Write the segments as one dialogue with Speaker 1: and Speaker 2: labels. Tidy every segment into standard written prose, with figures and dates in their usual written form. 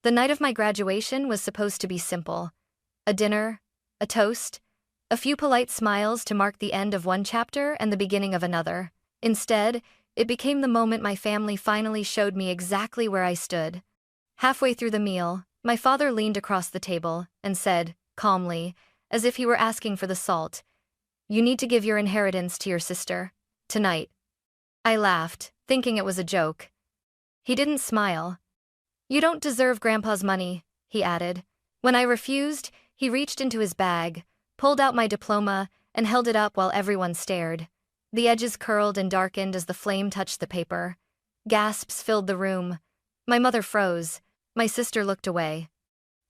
Speaker 1: The night of my graduation was supposed to be simple. A dinner, a toast, a few polite smiles to mark the end of one chapter and the beginning of another. Instead, it became the moment my family finally showed me exactly where I stood. Halfway through the meal, my father leaned across the table and said, calmly, as if he were asking for the salt, "You need to give your inheritance to your sister. Tonight." I laughed, thinking it was a joke. He didn't smile. "You don't deserve Grandpa's money," he added. When I refused, he reached into his bag, pulled out my diploma, and held it up while everyone stared. The edges curled and darkened as the flame touched the paper. Gasps filled the room. My mother froze. My sister looked away.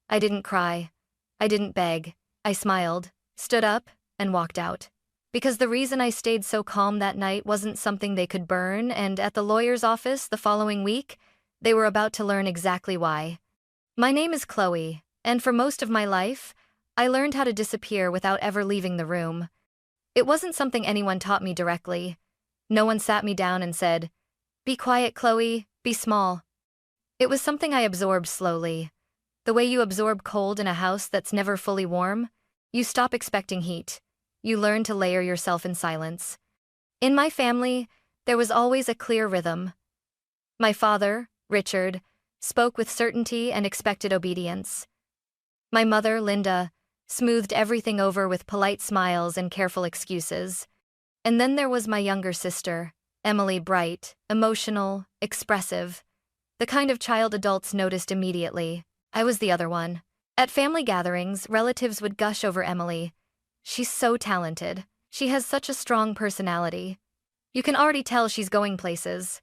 Speaker 1: I didn't cry. I didn't beg. I smiled, stood up, and walked out. Because the reason I stayed so calm that night wasn't something they could burn, and at the lawyer's office the following week, they were about to learn exactly why. My name is Chloe, and for most of my life, I learned how to disappear without ever leaving the room. It wasn't something anyone taught me directly. No one sat me down and said, "Be quiet, Chloe, be small." It was something I absorbed slowly. The way you absorb cold in a house that's never fully warm, you stop expecting heat. You learn to layer yourself in silence. In my family, there was always a clear rhythm. My father, Richard, spoke with certainty and expected obedience. My mother, Linda, smoothed everything over with polite smiles and careful excuses. And then there was my younger sister, Emily, bright, emotional, expressive. The kind of child adults noticed immediately. I was the other one. At family gatherings, relatives would gush over Emily. "She's so talented. She has such a strong personality. You can already tell she's going places."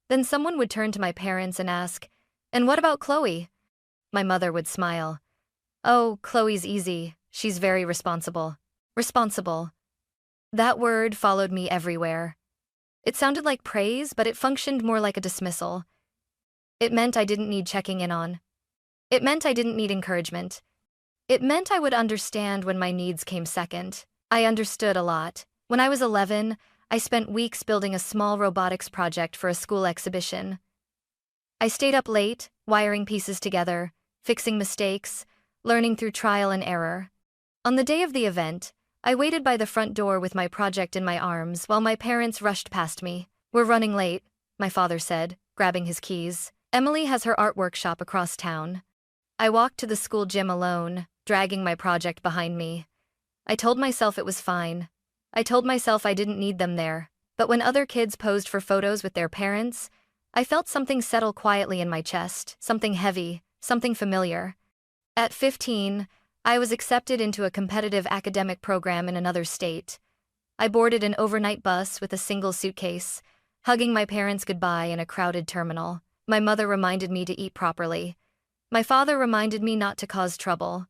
Speaker 1: Then someone would turn to my parents and ask, "And what about Chloe?" My mother would smile. "Oh, Chloe's easy. She's very responsible." Responsible. That word followed me everywhere. It sounded like praise, but it functioned more like a dismissal. It meant I didn't need checking in on. It meant I didn't need encouragement. It meant I would understand when my needs came second. I understood a lot. When I was 11, I spent weeks building a small robotics project for a school exhibition. I stayed up late, wiring pieces together, fixing mistakes, learning through trial and error. On the day of the event, I waited by the front door with my project in my arms while my parents rushed past me. "We're running late," my father said, grabbing his keys. "Emily has her art workshop across town." I walked to the school gym alone, dragging my project behind me. I told myself it was fine. I told myself I didn't need them there. But when other kids posed for photos with their parents, I felt something settle quietly in my chest, something heavy, something familiar. At 15, I was accepted into a competitive academic program in another state. I boarded an overnight bus with a single suitcase, hugging my parents goodbye in a crowded terminal. My mother reminded me to eat properly. My father reminded me not to cause trouble.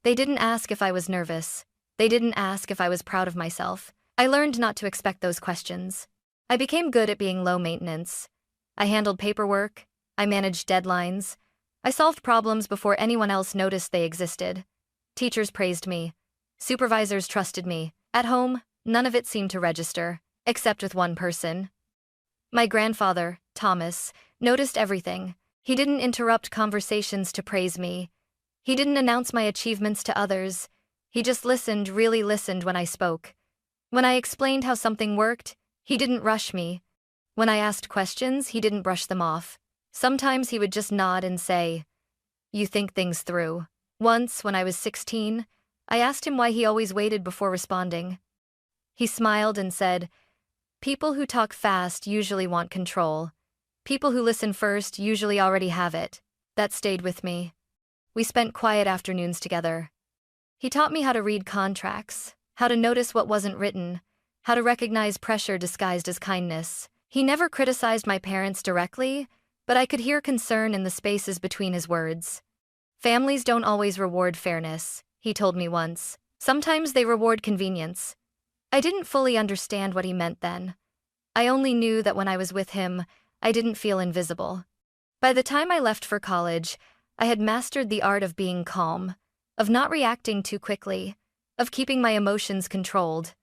Speaker 1: They didn't ask if I was nervous. They didn't ask if I was proud of myself. I learned not to expect those questions. I became good at being low maintenance. I handled paperwork. I managed deadlines. I solved problems before anyone else noticed they existed. Teachers praised me. Supervisors trusted me. At home, none of it seemed to register, except with one person. My grandfather, Thomas, noticed everything. He didn't interrupt conversations to praise me. He didn't announce my achievements to others. He just listened, really listened when I spoke. When I explained how something worked, he didn't rush me. When I asked questions, he didn't brush them off. Sometimes he would just nod and say, "You think things through." Once, when I was 16, I asked him why he always waited before responding. He smiled and said, "People who talk fast usually want control. People who listen first usually already have it." That stayed with me. We spent quiet afternoons together. He taught me how to read contracts, how to notice what wasn't written, how to recognize pressure disguised as kindness. He never criticized my parents directly, but I could hear concern in the spaces between his words. "Families don't always reward fairness," he told me once. "Sometimes they reward convenience." I didn't fully understand what he meant then. I only knew that when I was with him, I didn't feel invisible. By the time I left for college, I had mastered the art of being calm, of not reacting too quickly, of keeping my emotions controlled.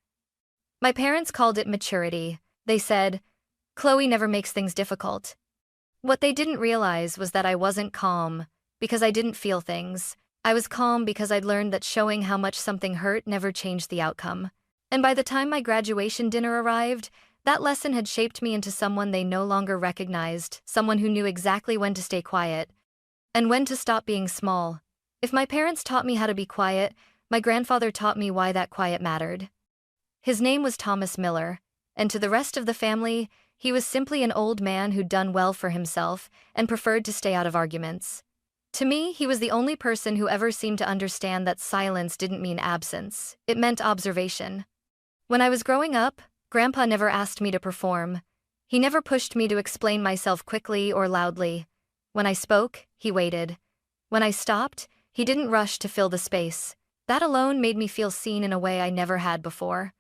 Speaker 1: My parents called it maturity. They said, "Chloe never makes things difficult." What they didn't realize was that I wasn't calm, because I didn't feel things. I was calm because I'd learned that showing how much something hurt never changed the outcome. And by the time my graduation dinner arrived, that lesson had shaped me into someone they no longer recognized, someone who knew exactly when to stay quiet and when to stop being small. If my parents taught me how to be quiet, my grandfather taught me why that quiet mattered. His name was Thomas Miller, and to the rest of the family, he was simply an old man who'd done well for himself and preferred to stay out of arguments. To me, he was the only person who ever seemed to understand that silence didn't mean absence, it meant observation. When I was growing up, Grandpa never asked me to perform. He never pushed me to explain myself quickly or loudly. When I spoke, he waited. When I stopped, he didn't rush to fill the space. That alone made me feel seen in a way I never had before.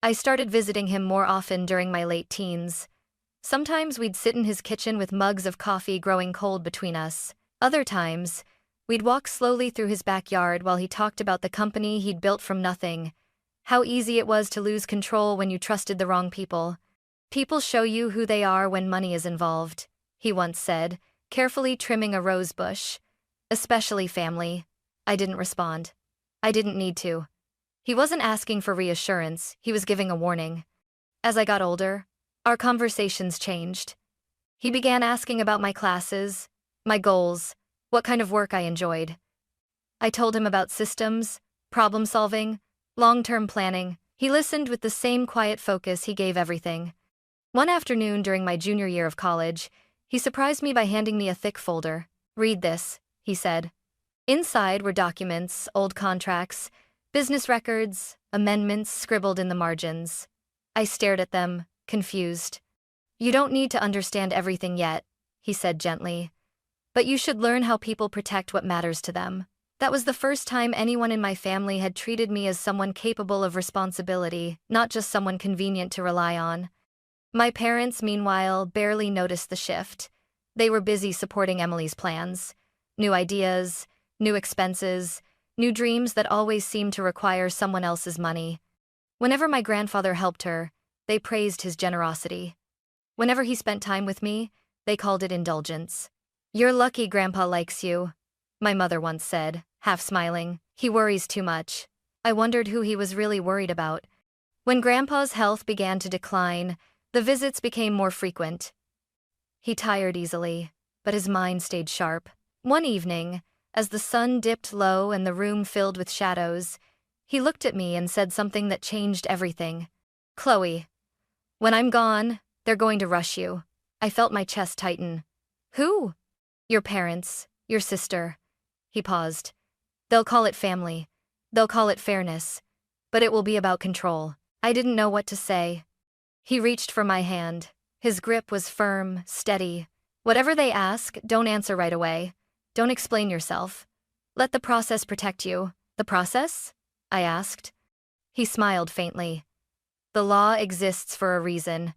Speaker 1: I started visiting him more often during my late teens. Sometimes we'd sit in his kitchen with mugs of coffee growing cold between us. Other times, we'd walk slowly through his backyard while he talked about the company he'd built from nothing. How easy it was to lose control when you trusted the wrong people. People show you who they are when money is involved, he once said, carefully trimming a rose bush. Especially family. I didn't respond. I didn't need to. He wasn't asking for reassurance, he was giving a warning. As I got older, our conversations changed. He began asking about my classes, my goals, what kind of work I enjoyed. I told him about systems, problem solving, long-term planning. He listened with the same quiet focus he gave everything. One afternoon during my junior year of college, he surprised me by handing me a thick folder. "Read this," he said. Inside were documents, old contracts, business records, amendments scribbled in the margins. I stared at them, confused. "You don't need to understand everything yet," he said gently. "But you should learn how people protect what matters to them." That was the first time anyone in my family had treated me as someone capable of responsibility, not just someone convenient to rely on. My parents, meanwhile, barely noticed the shift. They were busy supporting Emily's plans. New ideas, new expenses, new dreams that always seemed to require someone else's money. Whenever my grandfather helped her, they praised his generosity. Whenever he spent time with me, they called it indulgence. "You're lucky Grandpa likes you," my mother once said, half smiling. "He worries too much." I wondered who he was really worried about. When Grandpa's health began to decline, the visits became more frequent. He tired easily, but his mind stayed sharp. One evening, as the sun dipped low and the room filled with shadows, he looked at me and said something that changed everything. "Chloe, when I'm gone, they're going to rush you." I felt my chest tighten. "Who?" "Your parents, your sister." He paused. "They'll call it family. They'll call it fairness. But it will be about control." I didn't know what to say. He reached for my hand. His grip was firm, steady. "Whatever they ask, don't answer right away. Don't explain yourself. Let the process protect you." "The process?" I asked. He smiled faintly. "The law exists for a reason.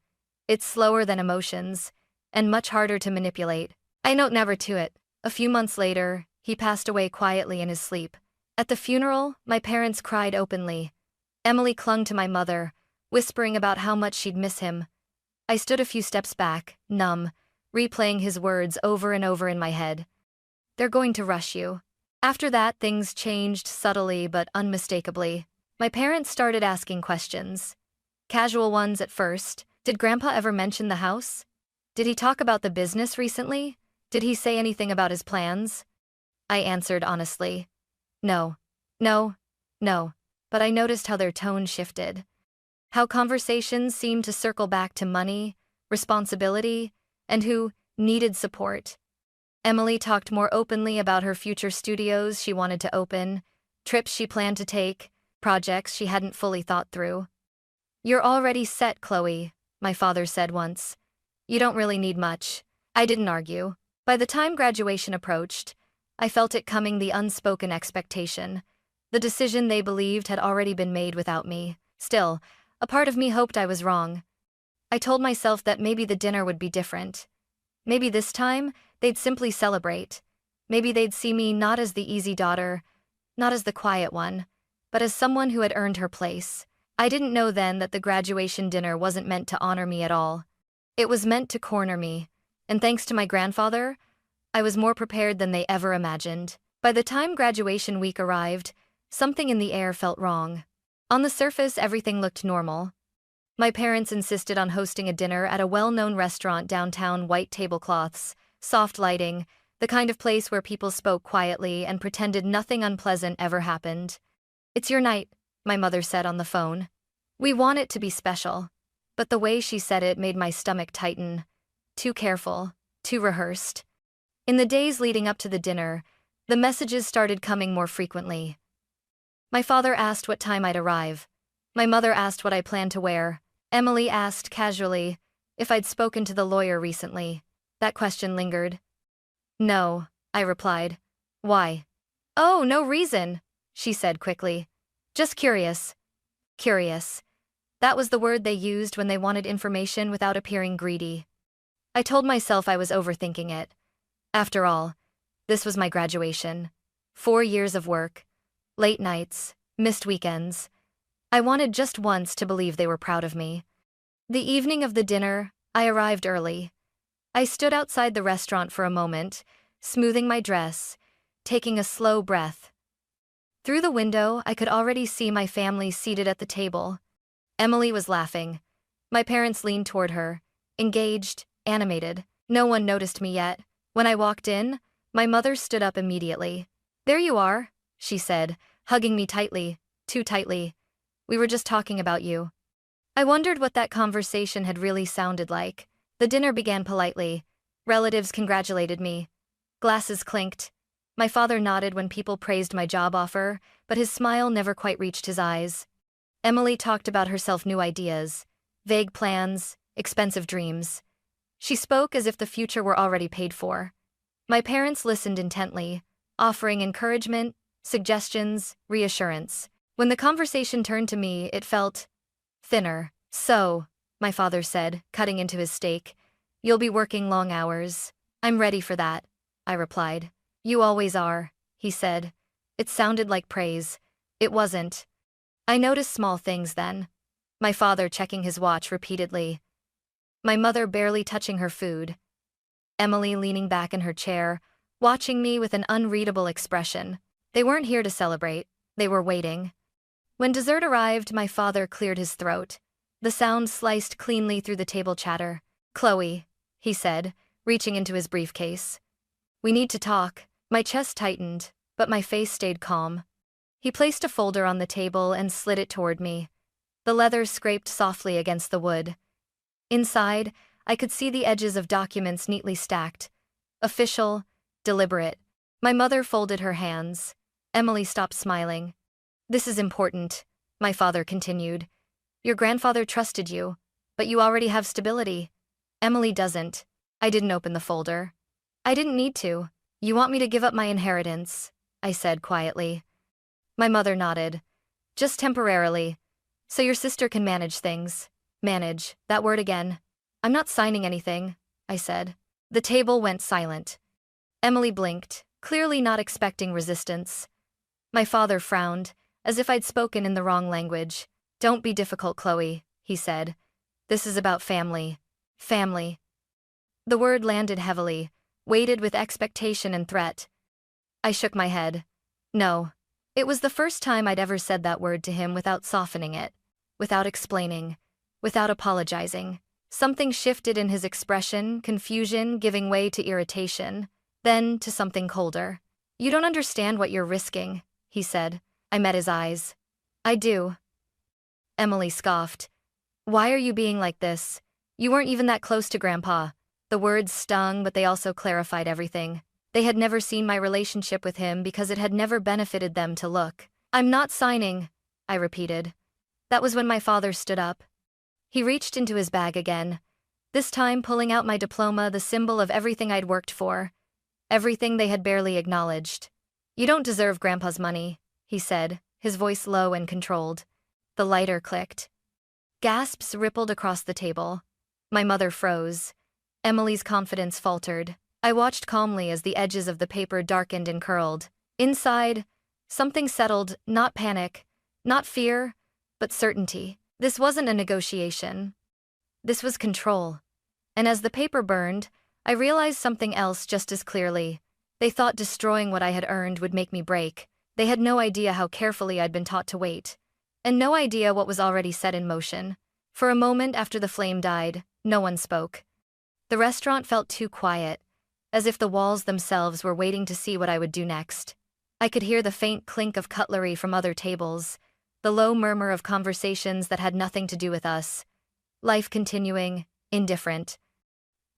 Speaker 1: It's slower than emotions, and much harder to manipulate." I note never to it. A few months later, he passed away quietly in his sleep. At the funeral, my parents cried openly. Emily clung to my mother, whispering about how much she'd miss him. I stood a few steps back, numb, replaying his words over and over in my head. "They're going to rush you." After that, things changed subtly but unmistakably. My parents started asking questions. Casual ones at first. Did Grandpa ever mention the house? Did he talk about the business recently? Did he say anything about his plans? I answered honestly. No. But I noticed how their tone shifted. How conversations seemed to circle back to money, responsibility, and who needed support. Emily talked more openly about her future studios she wanted to open, trips she planned to take, projects she hadn't fully thought through. "You're already set, Chloe," my father said once. "You don't really need much." I didn't argue. By the time graduation approached, I felt it coming, the unspoken expectation. The decision they believed had already been made without me. Still, a part of me hoped I was wrong. I told myself that maybe the dinner would be different. Maybe this time, they'd simply celebrate. Maybe they'd see me not as the easy daughter, not as the quiet one, but as someone who had earned her place. I didn't know then that the graduation dinner wasn't meant to honor me at all. It was meant to corner me, and thanks to my grandfather, I was more prepared than they ever imagined. By the time graduation week arrived, something in the air felt wrong. On the surface, everything looked normal. My parents insisted on hosting a dinner at a well-known restaurant downtown, white tablecloths, soft lighting, the kind of place where people spoke quietly and pretended nothing unpleasant ever happened. "It's your night," my mother said on the phone. "We want it to be special." But the way she said it made my stomach tighten. Too careful, too rehearsed. In the days leading up to the dinner, the messages started coming more frequently. My father asked what time I'd arrive. My mother asked what I planned to wear. Emily asked casually if I'd spoken to the lawyer recently. That question lingered. "No," I replied. "Why?" "Oh, no reason," she said quickly. "Just curious." Curious. That was the word they used when they wanted information without appearing greedy. I told myself I was overthinking it. After all, this was my graduation. 4 years of work, late nights, missed weekends. I wanted just once to believe they were proud of me. The evening of the dinner, I arrived early. I stood outside the restaurant for a moment, smoothing my dress, taking a slow breath. Through the window, I could already see my family seated at the table. Emily was laughing. My parents leaned toward her, engaged, animated. No one noticed me yet. When I walked in, my mother stood up immediately. "There you are," she said, hugging me tightly, too tightly. "We were just talking about you." I wondered what that conversation had really sounded like. The dinner began politely. Relatives congratulated me. Glasses clinked. My father nodded when people praised my job offer, but his smile never quite reached his eyes. Emily talked about herself, new ideas, vague plans, expensive dreams. She spoke as if the future were already paid for. My parents listened intently, offering encouragement, suggestions, reassurance. When the conversation turned to me, it felt thinner. "So," my father said, cutting into his steak, "you'll be working long hours." "I'm ready for that," I replied. "You always are," he said. It sounded like praise. It wasn't. I noticed small things then. My father checking his watch repeatedly. My mother barely touching her food. Emily leaning back in her chair, watching me with an unreadable expression. They weren't here to celebrate. They were waiting. When dessert arrived, my father cleared his throat. The sound sliced cleanly through the table chatter. "Chloe," he said, reaching into his briefcase. "We need to talk." My chest tightened, but my face stayed calm. He placed a folder on the table and slid it toward me. The leather scraped softly against the wood. Inside, I could see the edges of documents neatly stacked. Official, deliberate. My mother folded her hands. Emily stopped smiling. "This is important," my father continued. "Your grandfather trusted you, but you already have stability. Emily doesn't." I didn't open the folder. "I didn't need to." "You want me to give up my inheritance," I said quietly. My mother nodded. "Just temporarily. So your sister can manage things." Manage, that word again. "I'm not signing anything," I said. The table went silent. Emily blinked, clearly not expecting resistance. My father frowned, as if I'd spoken in the wrong language. "Don't be difficult, Chloe," he said. "This is about family." Family. The word landed heavily, weighted with expectation and threat. I shook my head. No. It was the first time I'd ever said that word to him without softening it, without explaining, without apologizing. Something shifted in his expression, confusion giving way to irritation, then to something colder. "You don't understand what you're risking," he said. I met his eyes. "I do." Emily scoffed. "Why are you being like this? You weren't even that close to Grandpa." The words stung, but they also clarified everything. They had never seen my relationship with him because it had never benefited them to look. "I'm not signing," I repeated. That was when my father stood up. He reached into his bag again, this time pulling out my diploma, the symbol of everything I'd worked for, everything they had barely acknowledged. "You don't deserve Grandpa's money," he said, his voice low and controlled. The lighter clicked. Gasps rippled across the table. My mother froze. Emily's confidence faltered. I watched calmly as the edges of the paper darkened and curled. Inside, something settled, not panic, not fear, but certainty. This wasn't a negotiation. This was control. And as the paper burned, I realized something else just as clearly. They thought destroying what I had earned would make me break. They had no idea how carefully I'd been taught to wait. And no idea what was already set in motion. For a moment after the flame died, no one spoke. The restaurant felt too quiet, as if the walls themselves were waiting to see what I would do next. I could hear the faint clink of cutlery from other tables, the low murmur of conversations that had nothing to do with us. Life continuing, indifferent.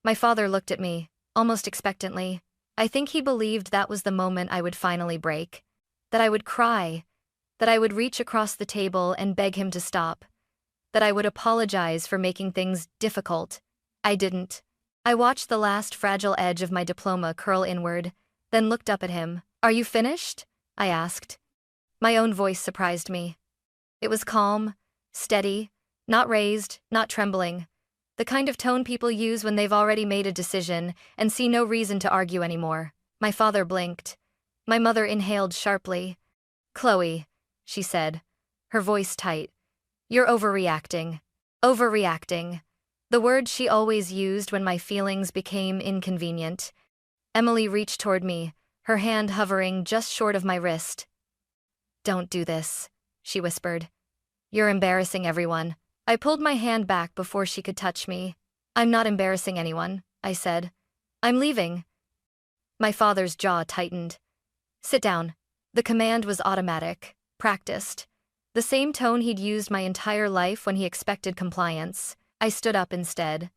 Speaker 1: My father looked at me, almost expectantly. I think he believed that was the moment I would finally break. That I would cry. That I would reach across the table and beg him to stop. That I would apologize for making things difficult. I didn't. I watched the last fragile edge of my diploma curl inward, then looked up at him. "Are you finished?" I asked. My own voice surprised me. It was calm, steady, not raised, not trembling. The kind of tone people use when they've already made a decision and see no reason to argue anymore. My father blinked. My mother inhaled sharply. "Chloe," she said, her voice tight. "You're overreacting." Overreacting. The word she always used when my feelings became inconvenient. Emily reached toward me, her hand hovering just short of my wrist. "Don't do this," she whispered. "You're embarrassing everyone." I pulled my hand back before she could touch me. "I'm not embarrassing anyone," I said. "I'm leaving." My father's jaw tightened. "Sit down." The command was automatic, practiced. The same tone he'd used my entire life when he expected compliance. I stood up instead.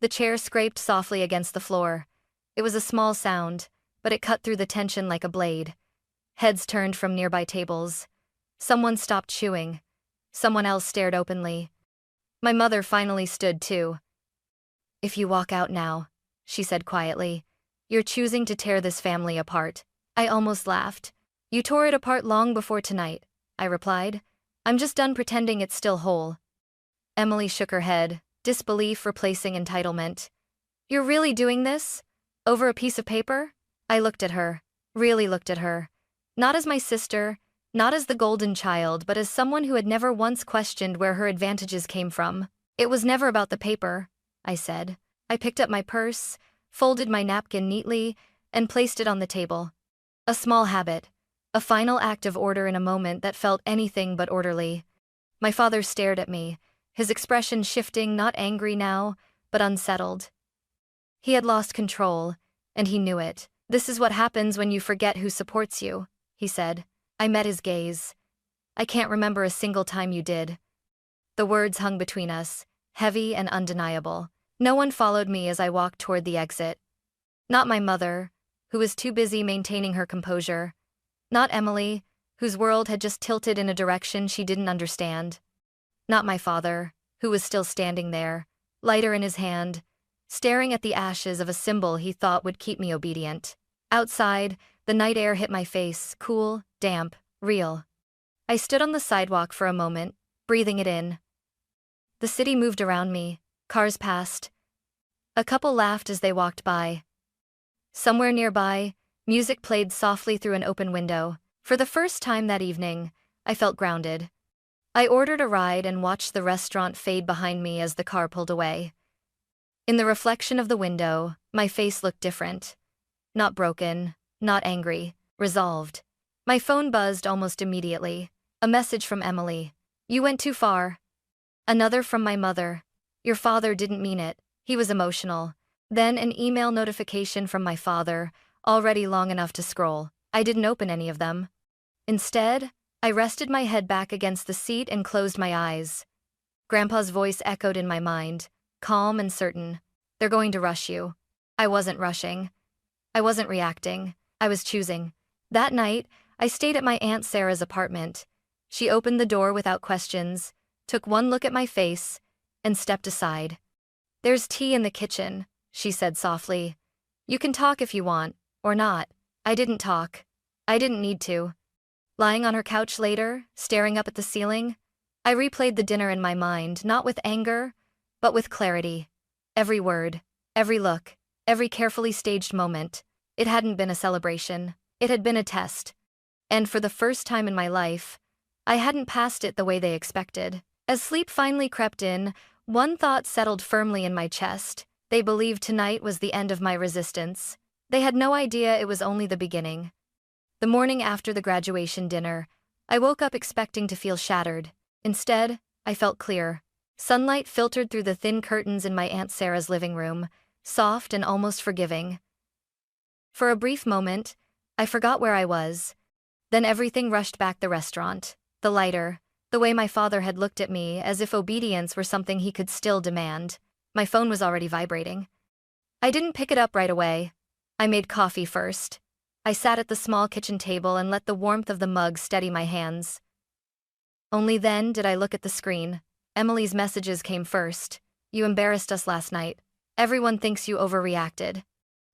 Speaker 1: The chair scraped softly against the floor. It was a small sound, but it cut through the tension like a blade. Heads turned from nearby tables. Someone stopped chewing. Someone else stared openly. My mother finally stood too. "If you walk out now," she said quietly, "you're choosing to tear this family apart." I almost laughed. "You tore it apart long before tonight," I replied. "I'm just done pretending it's still whole." Emily shook her head, disbelief replacing entitlement. "You're really doing this? Over a piece of paper?" I looked at her, really looked at her. Not as my sister, not as the golden child, but as someone who had never once questioned where her advantages came from. "It was never about the paper," I said. I picked up my purse, folded my napkin neatly, and placed it on the table. A small habit, a final act of order in a moment that felt anything but orderly. My father stared at me, his expression shifting, not angry now, but unsettled. He had lost control, and he knew it. "This is what happens when you forget who supports you," he said. I met his gaze. "I can't remember a single time you did." The words hung between us, heavy and undeniable. No one followed me as I walked toward the exit. Not my mother, who was too busy maintaining her composure. Not Emily, whose world had just tilted in a direction she didn't understand. Not my father, who was still standing there, lighter in his hand, staring at the ashes of a symbol he thought would keep me obedient. Outside, the night air hit my face, cool, damp, real. I stood on the sidewalk for a moment, breathing it in. The city moved around me, cars passed. A couple laughed as they walked by. Somewhere nearby, music played softly through an open window. For the first time that evening, I felt grounded. I ordered a ride and watched the restaurant fade behind me as the car pulled away. In the reflection of the window, my face looked different. Not broken, not angry, resolved. My phone buzzed almost immediately. A message from Emily. "You went too far." Another from my mother. "Your father didn't mean it. He was emotional." Then an email notification from my father, already long enough to scroll. I didn't open any of them. Instead, I rested my head back against the seat and closed my eyes. Grandpa's voice echoed in my mind, calm and certain. "They're going to rush you." I wasn't rushing. I wasn't reacting. I was choosing. That night, I stayed at my Aunt Sarah's apartment. She opened the door without questions, took one look at my face, and stepped aside. "There's tea in the kitchen," she said softly. "You can talk if you want, or not." I didn't talk. I didn't need to. Lying on her couch later, staring up at the ceiling, I replayed the dinner in my mind, not with anger, but with clarity. Every word, every look, every carefully staged moment. It hadn't been a celebration. It had been a test. And for the first time in my life, I hadn't passed it the way they expected. As sleep finally crept in, one thought settled firmly in my chest. They believed tonight was the end of my resistance. They had no idea it was only the beginning. The morning after the graduation dinner, I woke up expecting to feel shattered. Instead, I felt clear. Sunlight filtered through the thin curtains in my Aunt Sarah's living room, soft and almost forgiving. For a brief moment, I forgot where I was. Then everything rushed back: the restaurant, the lighter, the way my father had looked at me as if obedience were something he could still demand. My phone was already vibrating. I didn't pick it up right away. I made coffee first. I sat at the small kitchen table and let the warmth of the mug steady my hands. Only then did I look at the screen. Emily's messages came first. "You embarrassed us last night. Everyone thinks you overreacted."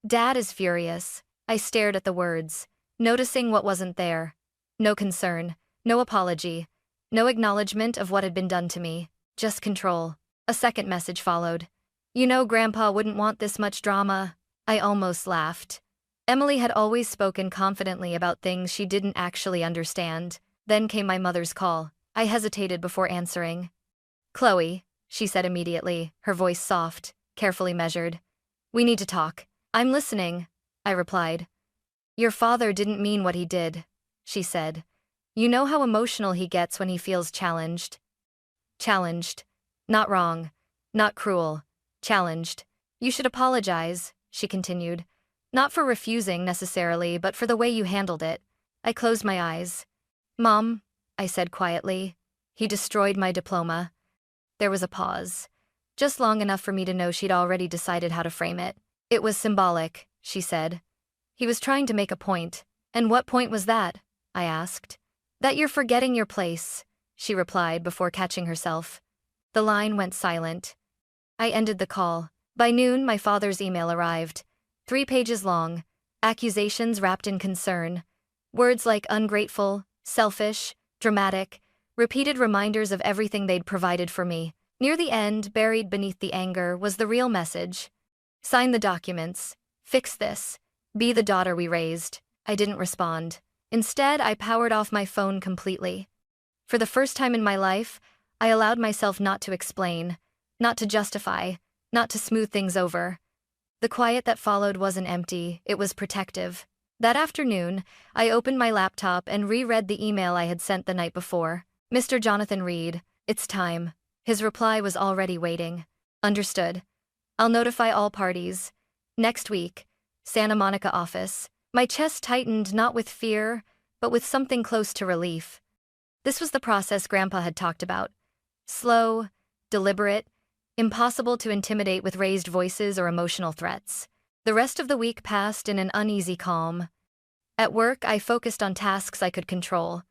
Speaker 1: "Dad is furious." I stared at the words, noticing what wasn't there. No concern, no apology, no acknowledgement of what had been done to me, just control. A second message followed. "You know Grandpa wouldn't want this much drama." I almost laughed. Emily had always spoken confidently about things she didn't actually understand. Then came my mother's call. I hesitated before answering. "Chloe," she said immediately, her voice soft, carefully measured. "We need to talk." "I'm listening," I replied. "Your father didn't mean what he did," she said. "You know how emotional he gets when he feels challenged." "Challenged. Not wrong. Not cruel. Challenged. You should apologize," she continued. "Not for refusing necessarily, but for the way you handled it." I closed my eyes. "Mom," I said quietly, "he destroyed my diploma." There was a pause, just long enough for me to know she'd already decided how to frame it. "It was symbolic," she said. "He was trying to make a point." "And what point was that?" I asked. "That you're forgetting your place," she replied before catching herself. The line went silent. I ended the call. By noon, my father's email arrived. 3 pages long, accusations wrapped in concern. Words like ungrateful, selfish, dramatic, repeated reminders of everything they'd provided for me. Near the end, buried beneath the anger, was the real message. "Sign the documents. Fix this. Be the daughter we raised." I didn't respond. Instead, I powered off my phone completely. For the first time in my life, I allowed myself not to explain, not to justify, not to smooth things over. The quiet that followed wasn't empty, it was protective. That afternoon, I opened my laptop and reread the email I had sent the night before. "Mr. Jonathan Reed, it's time." His reply was already waiting. "Understood. I'll notify all parties. Next week, Santa Monica office." My chest tightened, not with fear, but with something close to relief. This was the process Grandpa had talked about. Slow, deliberate, impossible to intimidate with raised voices or emotional threats. The rest of the week passed in an uneasy calm. At work, I focused on tasks I could control.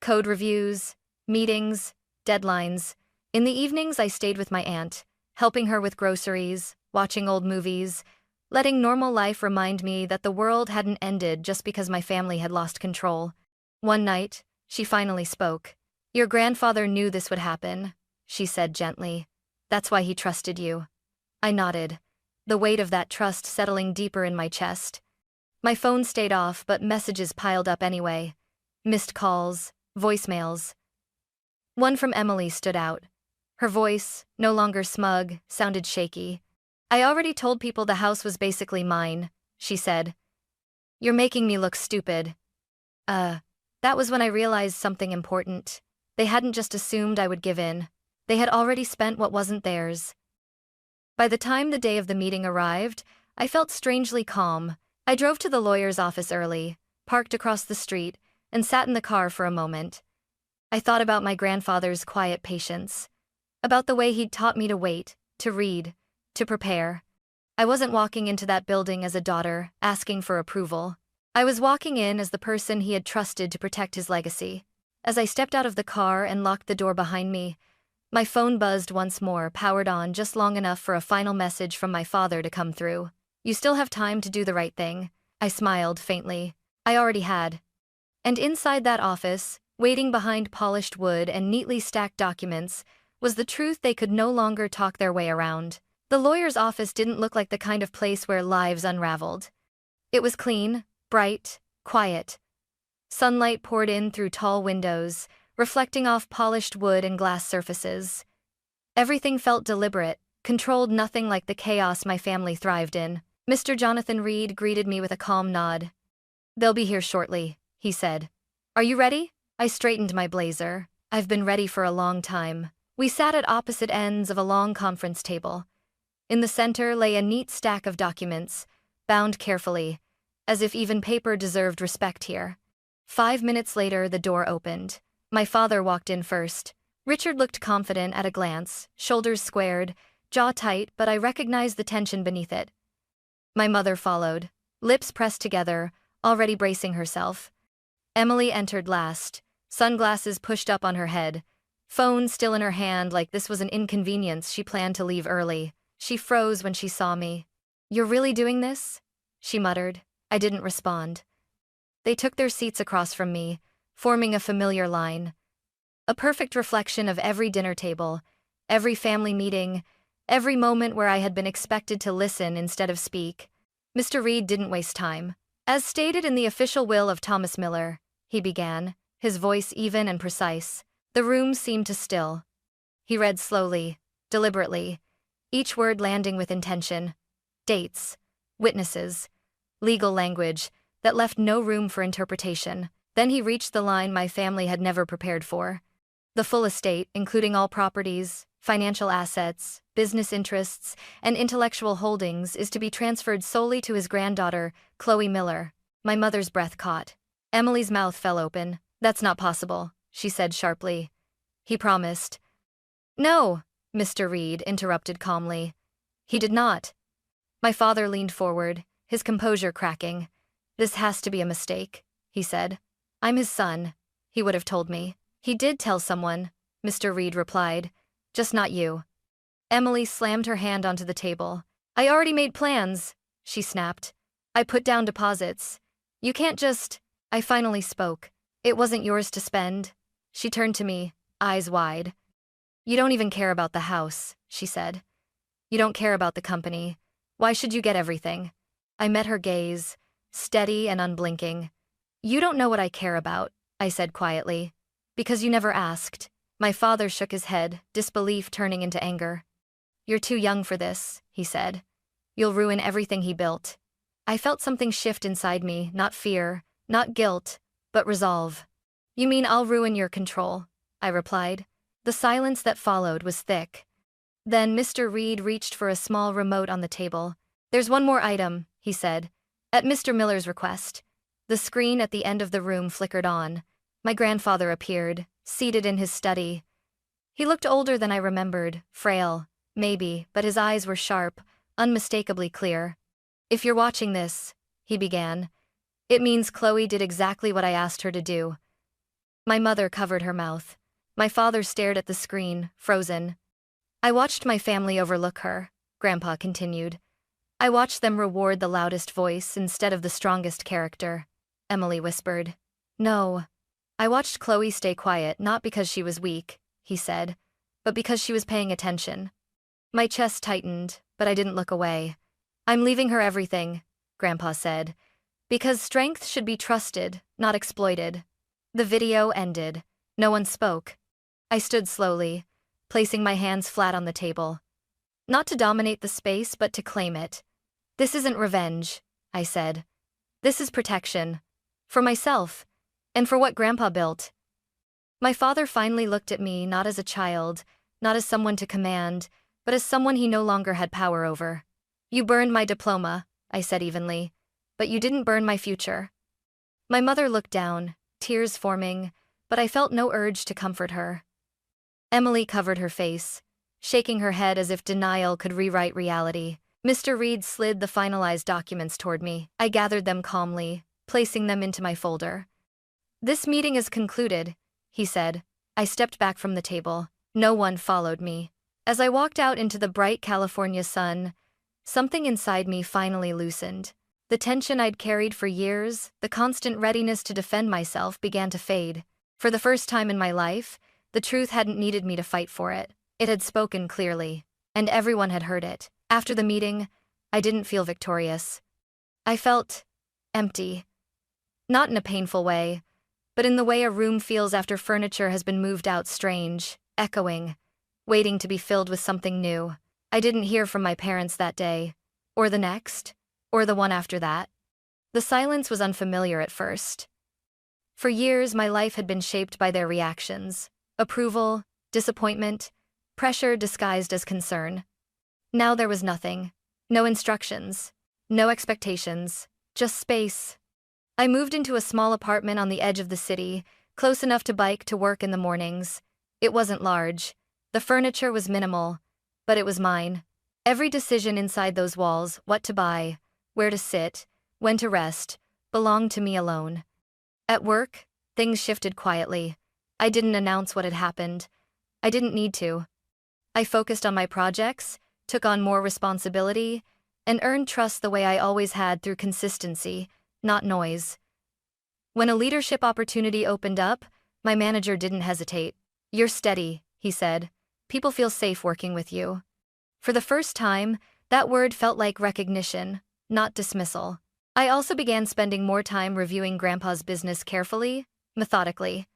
Speaker 1: Code reviews, meetings, deadlines. In the evenings, I stayed with my aunt, helping her with groceries, watching old movies, letting normal life remind me that the world hadn't ended just because my family had lost control. One night, she finally spoke. "Your grandfather knew this would happen," she said gently. "That's why he trusted you." I nodded, the weight of that trust settling deeper in my chest. My phone stayed off, but messages piled up anyway. Missed calls, voicemails. One from Emily stood out. Her voice, no longer smug, sounded shaky. "I already told people the house was basically mine," she said. "You're making me look stupid." That was when I realized something important. They hadn't just assumed I would give in. They had already spent what wasn't theirs. By the time the day of the meeting arrived, I felt strangely calm. I drove to the lawyer's office early, parked across the street, and sat in the car for a moment. I thought about my grandfather's quiet patience, about the way he'd taught me to wait, to read, to prepare. I wasn't walking into that building as a daughter, asking for approval. I was walking in as the person he had trusted to protect his legacy. As I stepped out of the car and locked the door behind me, my phone buzzed once more, powered on just long enough for a final message from my father to come through. "You still have time to do the right thing." I smiled faintly. I already had. And inside that office, waiting behind polished wood and neatly stacked documents, was the truth they could no longer talk their way around. The lawyer's office didn't look like the kind of place where lives unraveled. It was clean, bright, quiet. Sunlight poured in through tall windows, reflecting off polished wood and glass surfaces. Everything felt deliberate, controlled, nothing like the chaos my family thrived in. Mr. Jonathan Reed greeted me with a calm nod. "They'll be here shortly," he said. "Are you ready?" I straightened my blazer. "I've been ready for a long time." We sat at opposite ends of a long conference table. In the center lay a neat stack of documents, bound carefully, as if even paper deserved respect here. 5 minutes later, the door opened. My father walked in first. Richard looked confident at a glance, shoulders squared, jaw tight, but I recognized the tension beneath it. My mother followed, lips pressed together, already bracing herself. Emily entered last, sunglasses pushed up on her head, phone still in her hand like this was an inconvenience she planned to leave early. She froze when she saw me. "You're really doing this?" she muttered. I didn't respond. They took their seats across from me, forming a familiar line. A perfect reflection of every dinner table, every family meeting, every moment where I had been expected to listen instead of speak. Mr. Reed didn't waste time. "As stated in the official will of Thomas Miller," he began, his voice even and precise. The room seemed to still. He read slowly, deliberately, each word landing with intention. Dates, witnesses, legal language that left no room for interpretation. Then he reached the line my family had never prepared for. The full estate, including all properties, financial assets, business interests, and intellectual holdings, is to be transferred solely to his granddaughter, Chloe Miller. My mother's breath caught. Emily's mouth fell open. "That's not possible," she said sharply. "He promised." "No," Mr. Reed interrupted calmly. "He did not." My father leaned forward, his composure cracking. "This has to be a mistake," he said. "I'm his son," he would have told me. "He did tell someone," Mr. Reed replied. "Just not you." Emily slammed her hand onto the table. "I already made plans," she snapped. "I put down deposits. You can't just—" I finally spoke. "It wasn't yours to spend." She turned to me, eyes wide. "You don't even care about the house," she said. "You don't care about the company. Why should you get everything?" I met her gaze, steady and unblinking. "You don't know what I care about," I said quietly. "Because you never asked." My father shook his head, disbelief turning into anger. "You're too young for this," he said. "You'll ruin everything he built." I felt something shift inside me, not fear, not guilt, but resolve. "You mean I'll ruin your control?" I replied. The silence that followed was thick. Then Mr. Reed reached for a small remote on the table. "There's one more item," he said, "at Mr. Miller's request." The screen at the end of the room flickered on. My grandfather appeared, seated in his study. He looked older than I remembered, frail, maybe, but his eyes were sharp, unmistakably clear. "If you're watching this," he began, "it means Chloe did exactly what I asked her to do." My mother covered her mouth. My father stared at the screen, frozen. "I watched my family overlook her," Grandpa continued. "I watched them reward the loudest voice instead of the strongest character," Emily whispered. "No. I watched Chloe stay quiet, not because she was weak," he said, "but because she was paying attention." My chest tightened, but I didn't look away. "I'm leaving her everything," Grandpa said, "because strength should be trusted, not exploited." The video ended. No one spoke. I stood slowly, placing my hands flat on the table. Not to dominate the space, but to claim it. "This isn't revenge," I said. "This is protection. For myself, and for what Grandpa built." My father finally looked at me not as a child, not as someone to command, but as someone he no longer had power over. "You burned my diploma," I said evenly, "but you didn't burn my future." My mother looked down, tears forming, but I felt no urge to comfort her. Emily covered her face, shaking her head as if denial could rewrite reality. Mr. Reed slid the finalized documents toward me. I gathered them calmly, placing them into my folder. "This meeting is concluded," he said. I stepped back from the table. No one followed me. As I walked out into the bright California sun, something inside me finally loosened. The tension I'd carried for years, the constant readiness to defend myself, began to fade. For the first time in my life, the truth hadn't needed me to fight for it. It had spoken clearly, and everyone had heard it. After the meeting, I didn't feel victorious. I felt empty. Not in a painful way, but in the way a room feels after furniture has been moved out, strange, echoing, waiting to be filled with something new. I didn't hear from my parents that day, or the next, or the one after that. The silence was unfamiliar at first. For years, my life had been shaped by their reactions: approval, disappointment, pressure disguised as concern. Now there was nothing. No instructions. No expectations. Just space. I moved into a small apartment on the edge of the city, close enough to bike to work in the mornings. It wasn't large. The furniture was minimal, but it was mine. Every decision inside those walls, what to buy, where to sit, when to rest, belonged to me alone. At work, things shifted quietly. I didn't announce what had happened. I didn't need to. I focused on my projects, took on more responsibility, and earned trust the way I always had, through consistency, not noise. When a leadership opportunity opened up, my manager didn't hesitate. "You're steady," he said. "People feel safe working with you." For the first time, that word felt like recognition, not dismissal. I also began spending more time reviewing Grandpa's business carefully, methodically.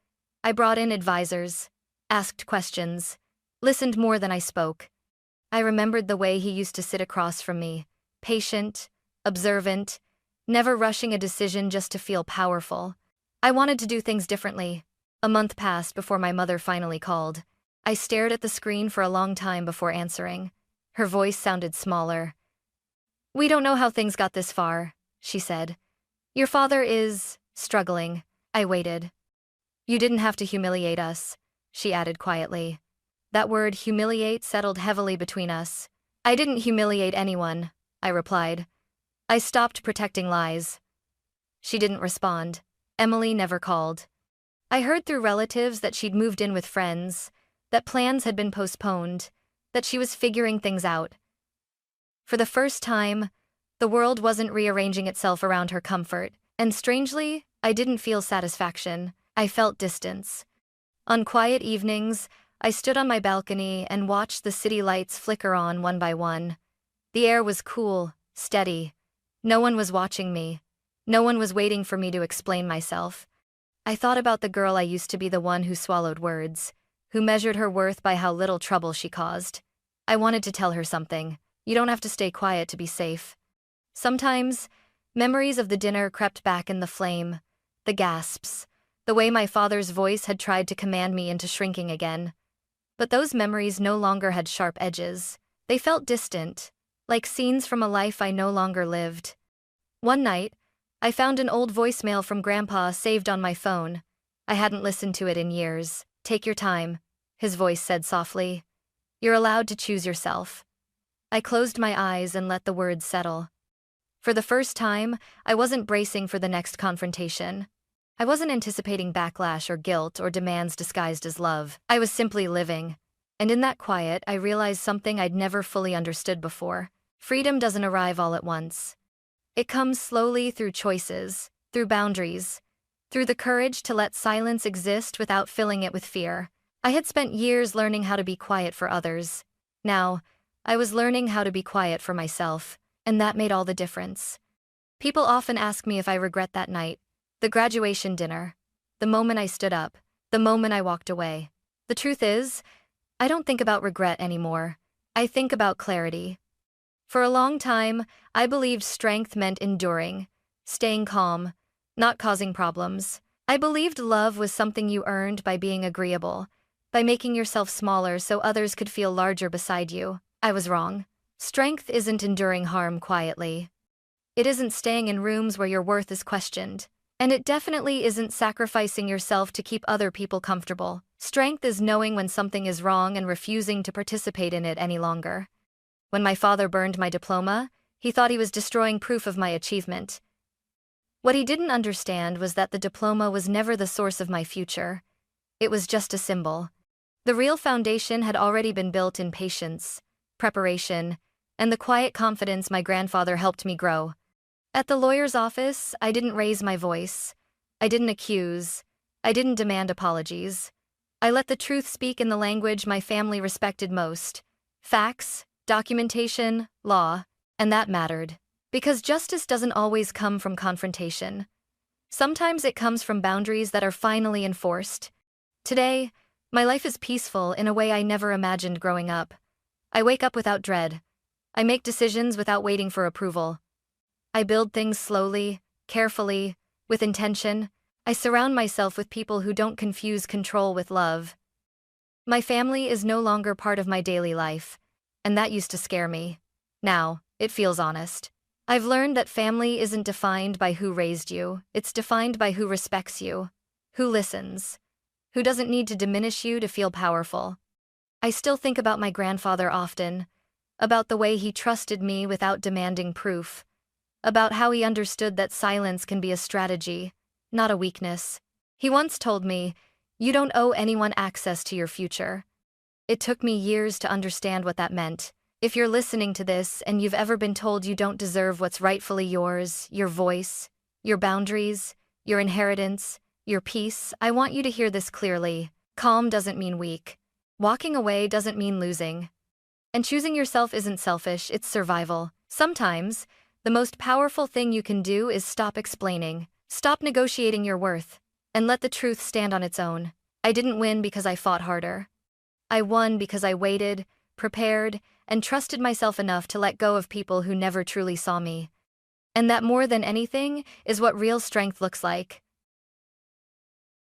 Speaker 1: I brought in advisors, asked questions, listened more than I spoke. I remembered the way he used to sit across from me, patient, observant, never rushing a decision just to feel powerful. I wanted to do things differently. A month passed before my mother finally called. I stared at the screen for a long time before answering. Her voice sounded smaller. "We don't know how things got this far," she said. "Your father is struggling." I waited. "You didn't have to humiliate us," she added quietly. That word, humiliate, settled heavily between us. "I didn't humiliate anyone," I replied. "I stopped protecting lies." She didn't respond. Emily never called. I heard through relatives that she'd moved in with friends, that plans had been postponed, that she was figuring things out. For the first time, the world wasn't rearranging itself around her comfort, and strangely, I didn't feel satisfaction. I felt distance. On quiet evenings, I stood on my balcony and watched the city lights flicker on one by one. The air was cool, steady. No one was watching me. No one was waiting for me to explain myself. I thought about the girl I used to be, the one who swallowed words, who measured her worth by how little trouble she caused. I wanted to tell her something. You don't have to stay quiet to be safe. Sometimes, memories of the dinner crept back in the flame, the gasps, the way my father's voice had tried to command me into shrinking again. But those memories no longer had sharp edges. They felt distant, like scenes from a life I no longer lived. One night, I found an old voicemail from Grandpa saved on my phone. I hadn't listened to it in years. "Take your time," his voice said softly. "You're allowed to choose yourself." I closed my eyes and let the words settle. For the first time, I wasn't bracing for the next confrontation. I wasn't anticipating backlash or guilt or demands disguised as love. I was simply living. And in that quiet, I realized something I'd never fully understood before. Freedom doesn't arrive all at once. It comes slowly, through choices, through boundaries, through the courage to let silence exist without filling it with fear. I had spent years learning how to be quiet for others. Now, I was learning how to be quiet for myself, and that made all the difference. People often ask me if I regret that night, the graduation dinner, the moment I stood up, the moment I walked away. The truth is, I don't think about regret anymore. I think about clarity. For a long time, I believed strength meant enduring, staying calm, not causing problems. I believed love was something you earned by being agreeable, by making yourself smaller so others could feel larger beside you. I was wrong. Strength isn't enduring harm quietly. It isn't staying in rooms where your worth is questioned. And it definitely isn't sacrificing yourself to keep other people comfortable. Strength is knowing when something is wrong and refusing to participate in it any longer. When my father burned my diploma, he thought he was destroying proof of my achievement. What he didn't understand was that the diploma was never the source of my future. It was just a symbol. The real foundation had already been built in patience, preparation, and the quiet confidence my grandfather helped me grow. At the lawyer's office, I didn't raise my voice. I didn't accuse. I didn't demand apologies. I let the truth speak in the language my family respected most. Facts, documentation, law, and that mattered. Because justice doesn't always come from confrontation. Sometimes it comes from boundaries that are finally enforced. Today, my life is peaceful in a way I never imagined growing up. I wake up without dread. I make decisions without waiting for approval. I build things slowly, carefully, with intention. I surround myself with people who don't confuse control with love. My family is no longer part of my daily life, and that used to scare me. Now, it feels honest. I've learned that family isn't defined by who raised you, it's defined by who respects you, who listens, who doesn't need to diminish you to feel powerful. I still think about my grandfather often, about the way he trusted me without demanding proof, about how he understood that silence can be a strategy, not a weakness. He once told me, "You don't owe anyone access to your future." It took me years to understand what that meant. If you're listening to this and you've ever been told you don't deserve what's rightfully yours, your voice, your boundaries, your inheritance, your peace, I want you to hear this clearly. Calm doesn't mean weak. Walking away doesn't mean losing. And choosing yourself isn't selfish, it's survival. Sometimes, the most powerful thing you can do is stop explaining, stop negotiating your worth, and let the truth stand on its own. I didn't win because I fought harder. I won because I waited, prepared, and trusted myself enough to let go of people who never truly saw me. And that more than anything is what real strength looks like.